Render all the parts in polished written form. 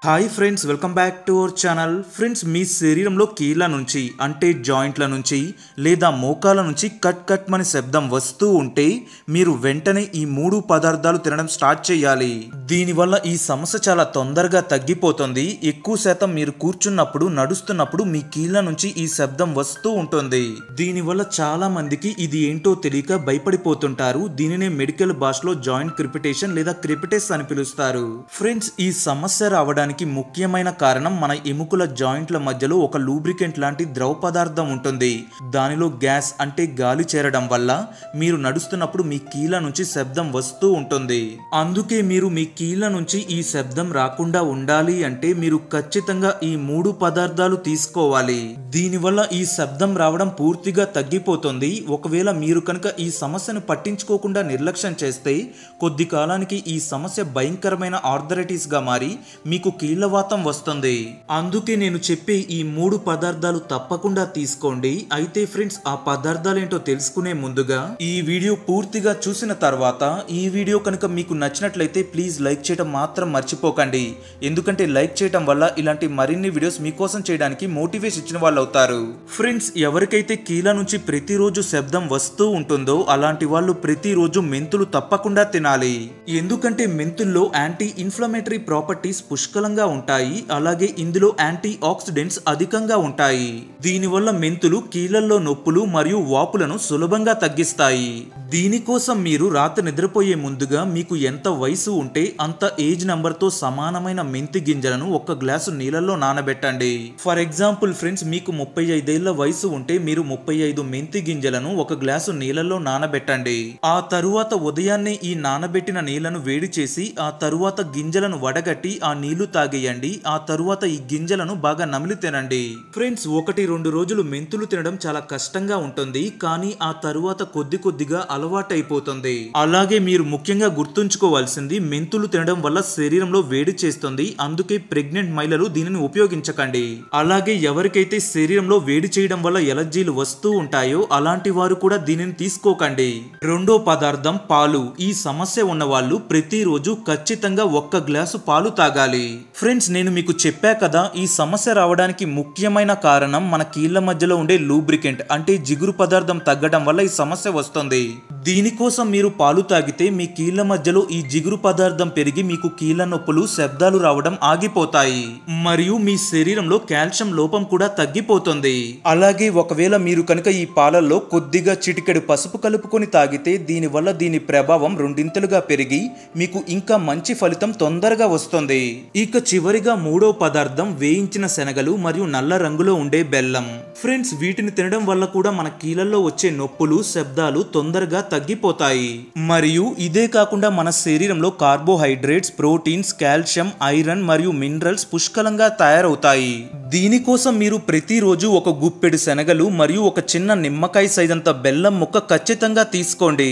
Hi friends, welcome back to our channel. Friends, మీ శరీరంలో కీళ్ళ నుంచి అంటే జాయింట్ల నుంచి లేదా మోకాల నుంచి కట్ కట్ మని శబ్దం వస్తూ ఉంటే మీరు వెంటనే ఈ 3 పదార్థాలు తినడం స్టార్ట్ చేయాలి. దీనివల్ల ఈ సమస్య చాలా తొందరగా తగ్గిపోతుంది. ఎక్కువ శాతం మీరు కూర్చున్నప్పుడు నడుస్తున్నప్పుడు మీ కీళ్ళ నుంచి ఈ శబ్దం వస్తూ ఉంటుంది. దీనివల్ల చాలా మందికి ఇది ఏంటో తెలియక భయపడిపోతుంటారు. దీనినే మెడికల్ భాషలో జాయింట్ క్రిపిటేషన్ లేదా క్రిపిటెస్ అని పిలుస్తారు. ఫ్రెండ్స్, ఈ సమస్య రావడానికి ముఖ్యమైన కారణం మన ఎముకల జాయింట్ల మధ్యలో ఒక లూబ్రికెంట్ లాంటి ద్రవ పదార్థం ఉంటుంది. దానిలో గ్యాస్ అంటే గాలి చేరడం వల్ల మీరు నడుస్తున్నప్పుడు మీ కీళ్ళ నుంచి శబ్దం వస్తూ ఉంటుంది. అందుకే మీరు మీ కీళ్ళ నుంచి ఈ శబ్దం రాకుండా ఉండాలి అంటే మీరు ఖచ్చితంగా ఈ 3 పదార్థాలు తీసుకోవాలి. దీనివల్ల ఈ శబ్దం రావడం పూర్తిగా తగ్గిపోతుంది. ఒకవేళ మీరు కనుక ఈ సమస్యను పట్టించుకోకుండా నిర్లక్ష్యం చేస్తే కొద్ది కాలానికి ఈ సమస్య భయంకరమైన ఆర్థరైటిస్ గా మారి మీకు కీళ్ళవాతం వస్తుంది. అందుకే నేను చెప్పే ఈ 3 పదార్థాలు తప్పకుండా తీసుకోండి. అయితే ఫ్రెండ్స్, ఆ పదార్థాలు ఏంటో తెలుసుకునే ముందుగా ఈ వీడియో పూర్తిగా చూసిన తర్వాత ఈ వీడియో కనుక మీకు నచ్చినట్లయితే ప్లీజ్ లైక్ చేయడం మాత్రం మర్చిపోకండి. ఎందుకంటే లైక్ చేయడం వల్ల ఇలాంటి మరిన్ని వీడియోస్ మీకోసం చేయడానికి మోటివేషన్ ఇచ్చిన వాళ్ళు అవుతారు. ఫ్రెండ్స్, ఎవరికైతే కీళ్ళ నుంచి ప్రతిరోజు శబ్దం వస్తూ ఉంటుందో అలాంటి వాళ్ళు ప్రతిరోజు మెంతులు తప్పకుండా తినాలి. ఎందుకంటే మెంతుల్లో యాంటీ ఇన్ఫ్లమేటరీ ప్రాపర్టీస్ పుష్కలంగా ఉంటాయి. అలాగే ఇందులో యాంటీ ఆక్సిడెంట్స్ అధికంగా ఉంటాయి. దీనివల్ల మెంతులు కీళ్లలో నొప్పులు మరియు వాపులను సులభంగా తగ్గిస్తాయి. దీనికోసం మీరు రాత్రి నిద్రపోయే ముందుగా మీకు ఎంత వయసు ఉంటే అంత ఏజ్ నంబర్ తో సమానమైన మెంతి గింజలను 1 గ్లాసు నీళ్ళల్లో నానబెట్టండి. ఫర్ ఎగ్జాంపుల్ ఫ్రెండ్స్, మీకు 35 ఏళ్ల వయసు ఉంటే మీరు 35 మెంతి గింజలను 1 గ్లాసు నీళ్ళల్లో నానబెట్టండి. ఆ తరువాత ఉదయాన్నే ఈ నానబెట్టిన నీళ్లను వేడి చేసి ఆ తరువాత గింజలను వడగట్టి ఆ నీళ్లు తాగేయండి. ఆ తరువాత ఈ గింజలను బాగా నమిలి తినండి. ఫ్రెండ్స్, 1-2 రోజులు మెంతులు తినడం చాలా కష్టంగా ఉంటుంది. కానీ ఆ తరువాత కొద్దిగా అలవాటైపోతుంది. అలాగే మీరు ముఖ్యంగా గుర్తుంచుకోవాల్సింది, మెంతులు తినడం వల్ల శరీరంలో వేడి చేస్తుంది. అందుకే ప్రెగ్నెంట్ మహిళలు దీనిని ఉపయోగించకండి. అలాగే ఎవరికైతే శరీరంలో వేడి చేయడం వల్ల ఎలర్జీలు వస్తూ ఉంటాయో అలాంటి వారు కూడా దీనిని తీసుకోకండి. రెండో పదార్థం పాలు. ఈ సమస్య ఉన్న వాళ్ళు ప్రతిరోజు ఖచ్చితంగా 1 గ్లాసు పాలు తాగాలి. ఫ్రెండ్స్, నేను మీకు చెప్పా కదా, ఈ సమస్య రావడానికి ముఖ్యమైన కారణం మన కీళ్ల మధ్యలో ఉండే లూబ్రికెంట్ అంటే జిగురు పదార్థం తగ్గడం వల్ల ఈ సమస్య వస్తుంది. దీనికోసం మీరు పాలు తాగితే మీ కీళ్ల మధ్యలో ఈ జిగురు పదార్థం పెరిగి మీకు కీళ్ల నొప్పులు, శబ్దాలు రావడం ఆగిపోతాయి. మరియు మీ శరీరంలో కాల్షియం లోపం కూడా తగ్గిపోతుంది. అలాగే ఒకవేళ మీరు కనుక ఈ పాలల్లో కొద్దిగా చిటికెడు పసుపు కలుపుకొని తాగితే దీనివల్ల దీని ప్రభావం 2 పెరిగి మీకు ఇంకా మంచి ఫలితం తొందరగా వస్తుంది. ఇక చివరిగా 3వ పదార్థం వేయించిన శనగలు మరియు నల్ల రంగులో ఉండే బెల్లం. ఫ్రెండ్స్, వీటిని తినడం వల్ల కూడా మన కీళ్లలో వచ్చే నొప్పులు, శబ్దాలు తొందరగా తగ్గిపోతాయి. మరియు ఇదే కాకుండా మన శరీరంలో కార్బోహైడ్రేట్స్, ప్రోటీన్స్, కాల్షియం, ఐరన్ మరియు మినరల్స్ పుష్కలంగా తయారవుతాయి. దీనికోసం మీరు ప్రతిరోజు 1 గుప్పెడు శనగలు మరియు 1 చిన్న నిమ్మకాయ సైజంత బెల్లం ముక్క ఖచ్చితంగా తీసుకోండి.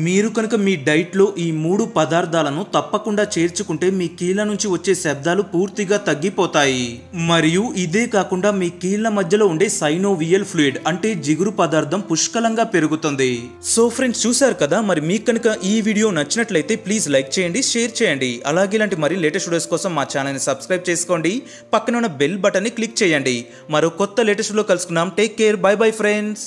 మీరు కనుక మీ డైట్ లో ఈ 3 పదార్థాలను తప్పకుండా చేర్చుకుంటే మీ కీళ్ల నుంచి వచ్చే శబ్దాలు పూర్తిగా తగ్గిపోతాయి. మరియు ఇదే కాకుండా మీ కీళ్ల మధ్యలో ఉండే సైనోవియల్ ఫ్లూయిడ్ అంటే జిగురు పదార్థం పుష్కలంగా పెరుగుతుంది. సో ఫ్రెండ్స్, చూసారు కదా, మరి మీకు కనుక ఈ వీడియో నచ్చినట్లయితే ప్లీజ్ లైక్ చేయండి, షేర్ చేయండి. అలాగే ఇలాంటి మరి లేటెస్ట్ వీడియోస్ కోసం మా ఛానల్ ని సబ్స్క్రైబ్ చేసుకోండి. పక్కన ఉన్న బెల్ బటన్ ని క్లిక్ చేయండి. మరో కొత్త లేటెస్ట్ లో కలుసుకుందాం. Take care, by bye friends.